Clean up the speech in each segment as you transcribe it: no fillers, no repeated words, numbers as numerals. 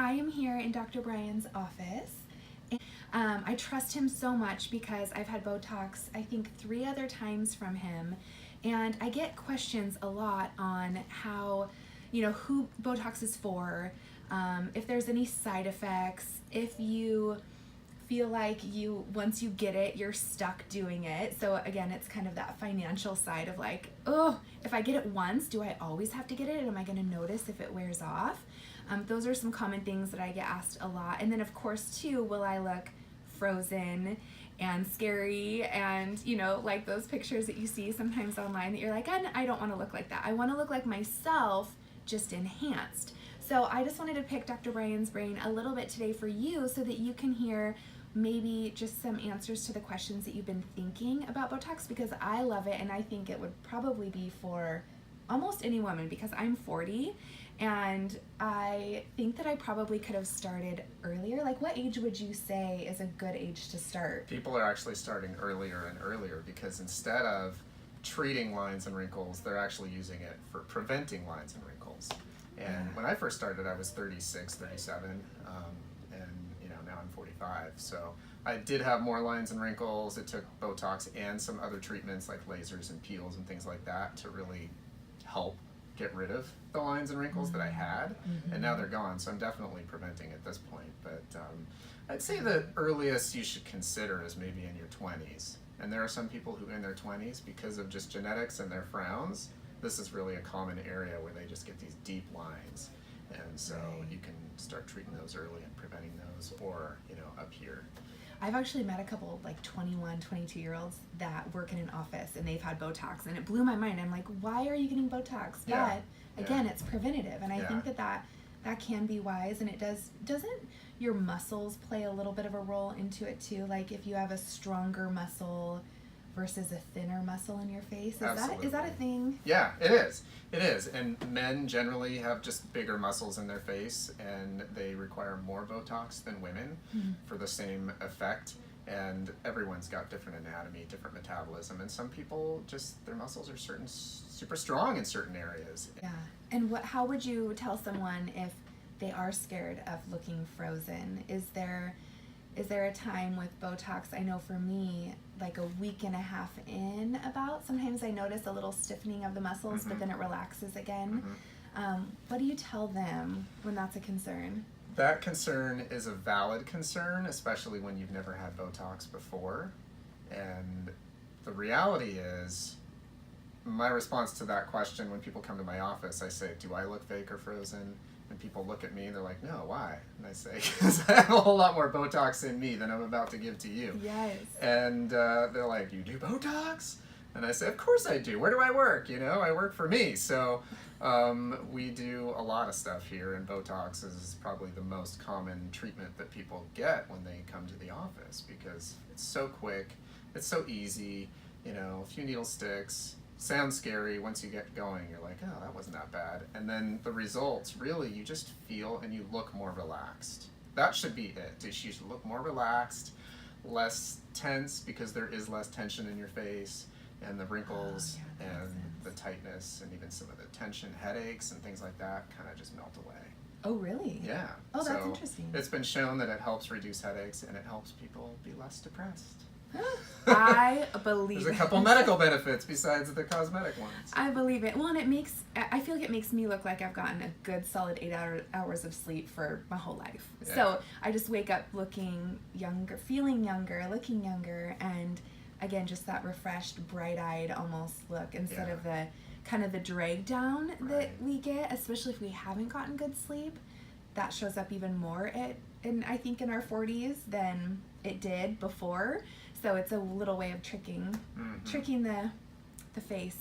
I am here in Dr. Brian's office. I trust him so much because I've had Botox, I think 3 other times from him, and I get questions a lot on how, who Botox is for, if there's any side effects, if you feel like once you get it, you're stuck doing it. So again, it's kind of that financial side of like, oh, if I get it once, do I always have to get it? And am I going to notice if it wears off? Those are some common things that I get asked a lot. And then of course too, will I look frozen and scary and like those pictures that you see sometimes online that you're like, I don't want to look like that. I want to look like myself, just enhanced. So I just wanted to pick Dr. Brian's brain a little bit today for you so that you can hear maybe just some answers to the questions that you've been thinking about Botox, because I love it and I think it would probably be for almost any woman because I'm 40 and I think that I probably could have started earlier. Like, what age would you say is a good age to start? People are actually starting earlier and earlier because instead of treating lines and wrinkles, they're actually using it for preventing lines and wrinkles. And when I first started, I was 36, 37, and now I'm 45. So I did have more lines and wrinkles. It took Botox and some other treatments like lasers and peels and things like that to really help get rid of the lines and wrinkles that I had. And now they're gone, so I'm definitely preventing at this point. But I'd say the earliest you should consider is maybe in your 20s. And there are some people who in their 20s, because of just genetics and their frowns, this is really a common area where they just get these deep lines. And so you can start treating those early and preventing those, or, up here. I've actually met a couple like 21, 22-year-olds that work in an office and they've had Botox, and it blew my mind. I'm like, why are you getting Botox? Yeah. But again, it's preventative, and I think that can be wise, and doesn't your muscles play a little bit of a role into it too? Like if you have a stronger muscle versus a thinner muscle in your face, is that a thing? Yeah, it is. And men generally have just bigger muscles in their face, and they require more Botox than women for the same effect. And everyone's got different anatomy, different metabolism, and some people just, their muscles are super strong in certain areas. Yeah. And how would you tell someone if they are scared of looking frozen? Is there a time with Botox? I know for me, like a week and a half in sometimes I notice a little stiffening of the muscles, but then it relaxes again. What do you tell them when that's a concern? That concern is a valid concern, especially when you've never had Botox before. And the reality is, my response to that question when people come to my office, I say, do I look fake or frozen? And people look at me and they're like, no, why? And I say, because I have a whole lot more Botox in me than I'm about to give to you. Yes. And they're like, you do Botox? And I say, of course I do. Where do I work? I work for me. So we do a lot of stuff here, and Botox is probably the most common treatment that people get when they come to the office because it's so quick, it's so easy, a few needle sticks. Sounds scary. Once you get going, you're like, oh, that wasn't that bad. And then the results, really, you just feel and you look more relaxed. That should be it. You should look more relaxed, less tense, because there is less tension in your face, and the wrinkles and the tightness and even some of the tension, headaches and things like that kind of just melt away. Oh, really? Yeah. Oh, that's interesting. It's been shown that it helps reduce headaches and it helps people be less depressed. I believe There's a couple medical benefits besides the cosmetic ones. I believe it. Well, and I feel like it makes me look like I've gotten a good solid 8 hours of sleep for my whole life. Yeah. So I just wake up looking younger, feeling younger, looking younger, and again, just that refreshed, bright-eyed almost look instead of the kind of the drag down that we get, especially if we haven't gotten good sleep. That shows up even more I think in our 40s than it did before. So it's a little way of tricking the face.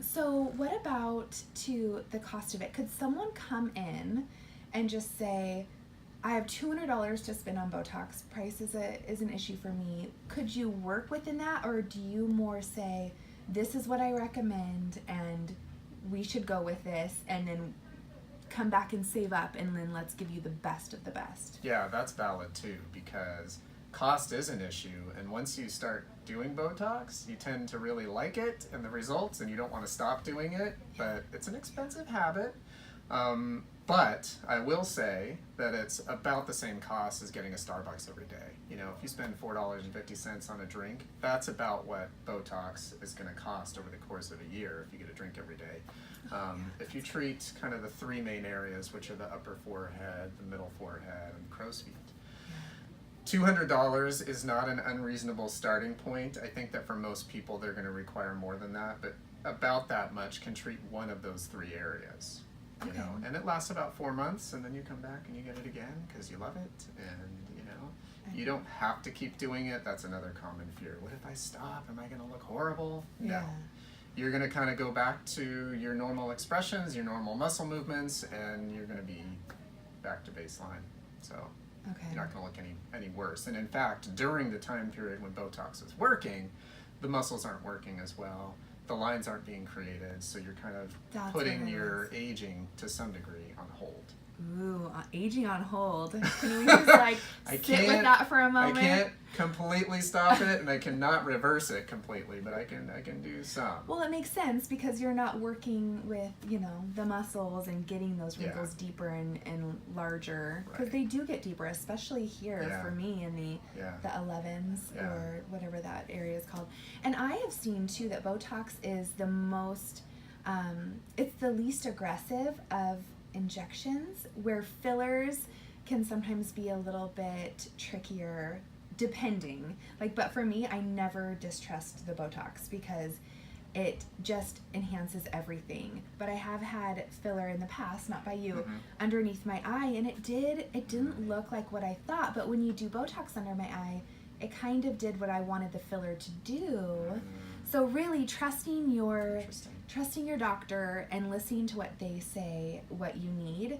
So what about the cost of it? Could someone come in and just say, I have $200 to spend on Botox. Price is an issue for me. Could you work within that, or do you more say, this is what I recommend and we should go with this, and then come back and save up, and then let's give you the best of the best? Yeah, that's valid too, because cost is an issue, and once you start doing Botox, you tend to really like it and the results, and you don't want to stop doing it, but it's an expensive habit. But I will say that it's about the same cost as getting a Starbucks every day. You know, if you spend $4.50 on a drink, that's about what Botox is going to cost over the course of a year if you get a drink every day. If you treat kind of the three main areas, which are the upper forehead, the middle forehead, and crow's feet, $200 is not an unreasonable starting point. I think that for most people, they're going to require more than that, but about that much can treat one of those three areas. You know, and it lasts about 4 months, and then you come back and you get it again because you love it, and you know, you don't have to keep doing it. That's another common fear. What if I stop? Am I going to look horrible? Yeah. No. You're going to kind of go back to your normal expressions, your normal muscle movements, and you're going to be back to baseline. So you're not going to look any worse. And in fact, during the time period when Botox is working, the muscles aren't working as well. The lines aren't being created, so you're kind of putting your aging to some degree on hold. Ooh, aging on hold. Can we just like sit with that for a moment? I can't completely stop it, and I cannot reverse it completely, but I can do some. Well, it makes sense because you're not working with, you know, the muscles and getting those wrinkles deeper and larger, because they do get deeper, especially here for me in the 11s or whatever that area is called. And I have seen too that Botox is the most, it's the least aggressive of injections, where fillers can sometimes be a little bit trickier depending. Like, but for me, I never distrust the Botox because it just enhances everything. But I have had filler in the past, not by you, underneath my eye, and it didn't look like what I thought. But when you do Botox under my eye, it kind of did what I wanted the filler to do. So really trusting your doctor and listening to what they say, what you need.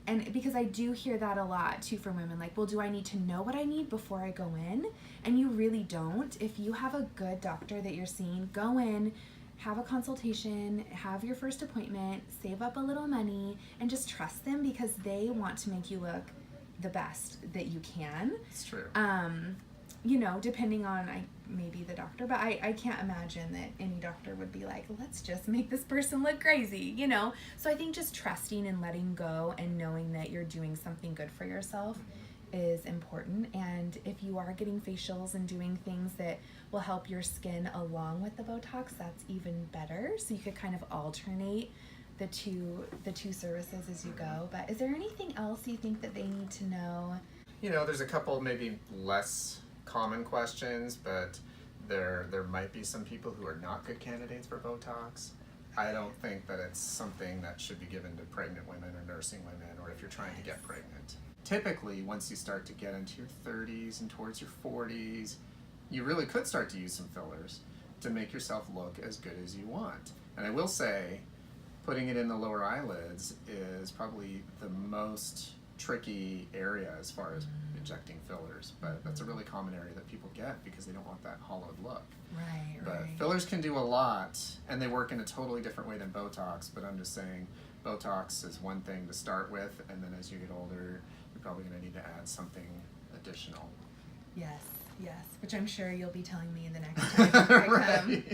And because I do hear that a lot too from women, like, well, do I need to know what I need before I go in? And you really don't. If you have a good doctor that you're seeing, go in, have a consultation, have your first appointment, save up a little money, and just trust them because they want to make you look the best that you can. It's true. You know, depending on maybe the doctor, but I can't imagine that any doctor would be like, let's just make this person look crazy, you know? So I think just trusting and letting go and knowing that you're doing something good for yourself is important. And if you are getting facials and doing things that will help your skin along with the Botox, that's even better. So you could kind of alternate the two services as you go. But is there anything else you think that they need to know? You know, there's a couple maybe less common questions, but there might be some people who are not good candidates for Botox. I don't think that it's something that should be given to pregnant women or nursing women, or if you're trying to get pregnant. Typically, once you start to get into your 30s and towards your 40s, you really could start to use some fillers to make yourself look as good as you want. And I will say, putting it in the lower eyelids is probably the most tricky area as far as injecting fillers, but that's a really common area that people get because they don't want that hollowed look. But fillers can do a lot, and they work in a totally different way than Botox, but I'm just saying Botox is one thing to start with, and then as you get older, you're probably going to need to add something additional. Yes, which I'm sure you'll be telling me the next time I come.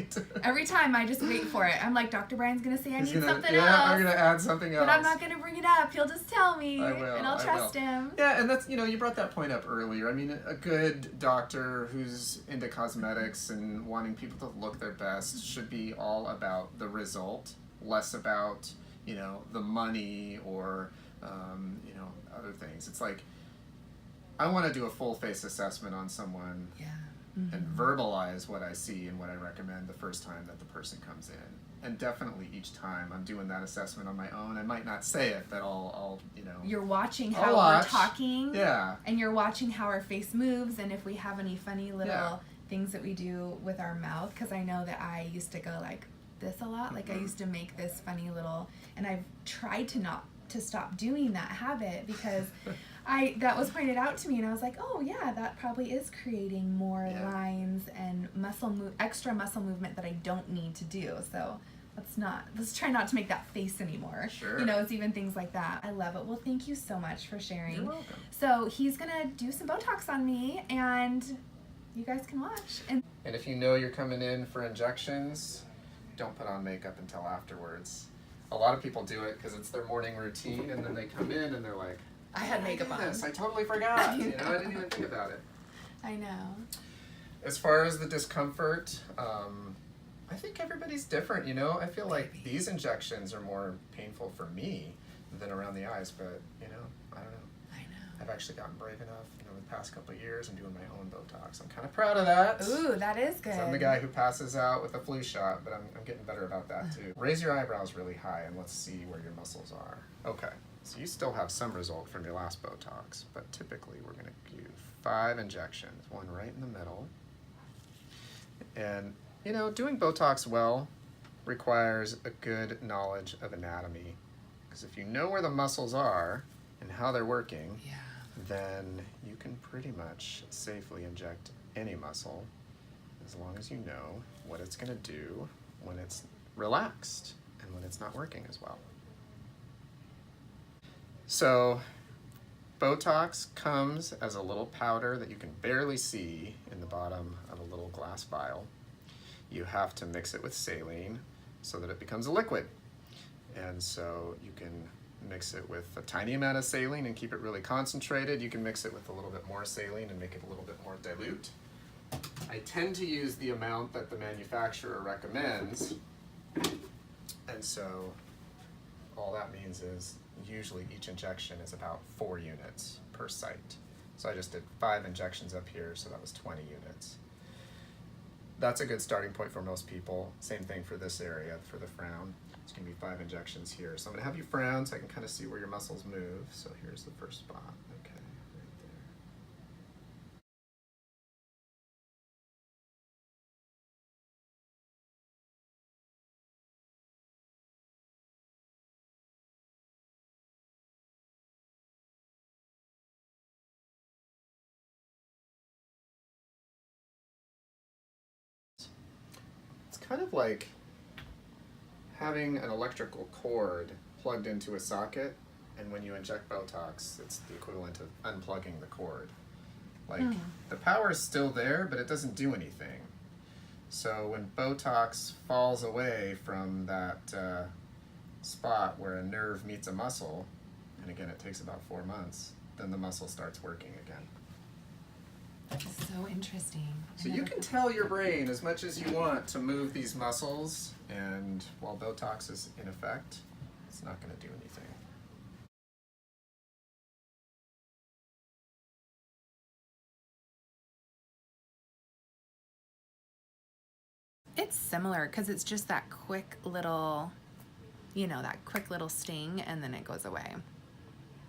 Every time I just wait for it. I'm like, Dr. Brian's going to say I need something else. Yeah, I'm going to add something else. But I'm not going to bring it up. He'll just tell me. I will, and I'll trust him. Yeah, and that's, you know, you brought that point up earlier. I mean, a good doctor who's into cosmetics and wanting people to look their best should be all about the result, less about, you know, the money or, you know, other things. It's like, I want to do a full face assessment on someone and verbalize what I see and what I recommend the first time that the person comes in. And definitely each time I'm doing that assessment on my own. I might not say it, but I'll you know. You're watching how we're talking. Yeah. And you're watching how our face moves and if we have any funny little things that we do with our mouth. Because I know that I used to go like this a lot. Like I used to make this funny little, and I've tried to stop doing that habit because that was pointed out to me and I was like, oh yeah, that probably is creating more lines and extra muscle movement that I don't need to do. So let's try not to make that face anymore. Sure. You know, it's even things like that. I love it. Well, thank you so much for sharing. You're welcome. So he's gonna do some Botox on me and you guys can watch. And if you know you're coming in for injections, don't put on makeup until afterwards. a lot of people do it because it's their morning routine, and then they come in and they're like, I had makeup on. I totally forgot. You know, I didn't even think about it. I know. As far as the discomfort, I think everybody's different, you know? I feel like these injections are more painful for me than around the eyes, but, you know, I don't know. I know. I've actually gotten brave enough, you know, the past couple of years and doing my own Botox. I'm kind of proud of that. Ooh, that is good. 'Cause I'm the guy who passes out with a flu shot, but I'm getting better about that too. Raise your eyebrows really high and let's see where your muscles are. Okay, so you still have some result from your last Botox, but typically we're gonna give 5 injections, one right in the middle. And, you know, doing Botox well requires a good knowledge of anatomy. Because if you know where the muscles are and how they're working, Yeah. then you can pretty much safely inject any muscle as long as you know what it's going to do when it's relaxed and when it's not working as well. So, Botox comes as a little powder that you can barely see in the bottom of a little glass vial. You have to mix it with saline so that it becomes a liquid. And so you can mix it with a tiny amount of saline and keep it really concentrated. You can mix it with a little bit more saline and make it a little bit more dilute. I tend to use the amount that the manufacturer recommends. And so all that means is usually each injection is about 4 units per site. So I just did 5 injections up here, so that was 20 units. That's a good starting point for most people. Same thing for this area, for the frown. It's gonna be 5 injections here. So I'm gonna have you frown so I can kind of see where your muscles move. So here's the first spot, okay, right there. It's kind of like having an electrical cord plugged into a socket, and when you inject Botox, it's the equivalent of unplugging the cord. Like, the power is still there, but it doesn't do anything. So when Botox falls away from that spot where a nerve meets a muscle, and again, it takes about 4 months, then the muscle starts working again. That's so interesting. So you can tell your brain as much as you want to move these muscles, and while Botox is in effect, it's not going to do anything. It's similar because it's just that quick little, you know, that quick little sting and then it goes away.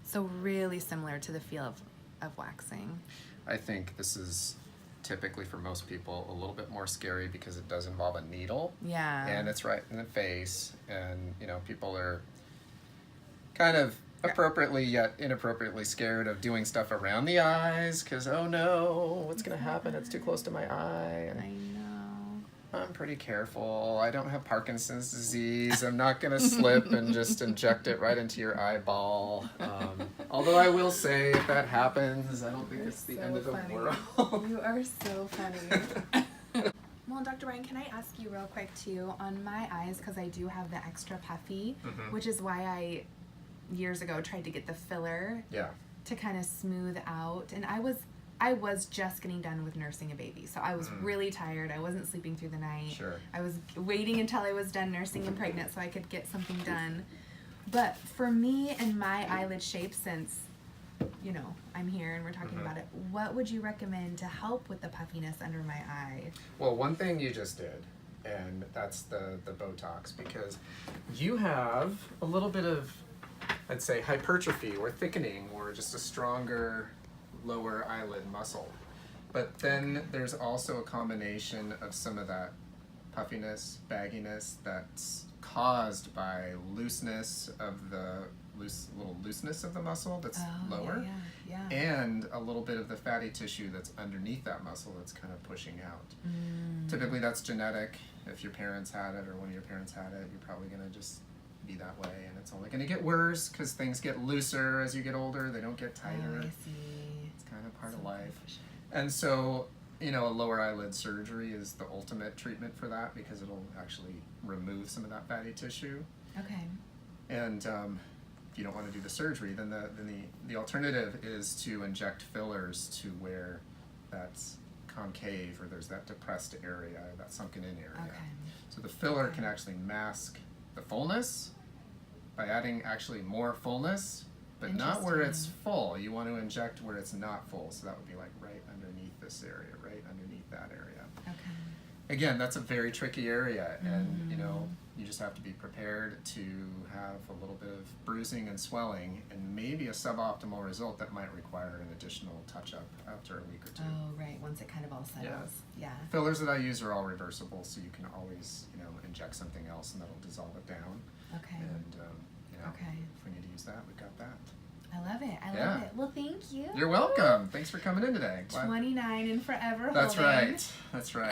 So really similar to the feel of waxing. I think this is typically for most people a little bit more scary because it does involve a needle. Yeah. And it's right in the face, and you know, people are kind of appropriately yet inappropriately scared of doing stuff around the eyes because, oh no, what's gonna happen? It's too close to my eye. And I know. I'm pretty careful. I don't have Parkinson's disease. I'm not gonna slip and just inject it right into your eyeball. Although I will say, if that happens, I don't think it's the end of the world. You are so funny. Well, Dr. Ryan, can I ask you real quick too, on my eyes, because I do have the extra puffy, which is why I, years ago, tried to get the filler to kind of smooth out. And I was just getting done with nursing a baby, so I was really tired. I wasn't sleeping through the night. Sure. I was waiting until I was done nursing and pregnant so I could get something done. But for me and my eyelid shape, since, you know, I'm here and we're talking about it, what would you recommend to help with the puffiness under my eye? Well, one thing you just did, and that's the Botox, because you have a little bit of, I'd say, hypertrophy or thickening or just a stronger lower eyelid muscle. But then there's also a combination of some of that puffiness, bagginess that's caused by looseness of the looseness of the muscle that's lower, and a little bit of the fatty tissue that's underneath that muscle that's kind of pushing out. Typically that's genetic. If your parents had it or one of your parents had it, you're probably going to just be that way, and it's only going to get worse because things get looser as you get older. They don't get tighter. I see. It's kind of part of life. And so, you know, a lower eyelid surgery is the ultimate treatment for that because it'll actually remove some of that fatty tissue. Okay. And if you don't want to do the surgery, then the alternative is to inject fillers to where that's concave or there's that depressed area, that sunken in area. Okay. So the filler can actually mask the fullness by adding actually more fullness, but not where it's full. You want to inject where it's not full. So that would be like right underneath this area, right underneath that area. Okay. Again, that's a very tricky area, and you know, you just have to be prepared to have a little bit of bruising and swelling and maybe a suboptimal result that might require an additional touch-up after a week or two. Oh, right, once it kind of all settles. Yeah. Fillers that I use are all reversible, so you can always, you know, inject something else and that'll dissolve it down. Okay. And, you know, Okay. if we need to use that, we've got that. I love it. I Yeah. love it. Well, thank you. You're welcome. Thanks for coming in today. 29 and forever That's holding. right. That's right.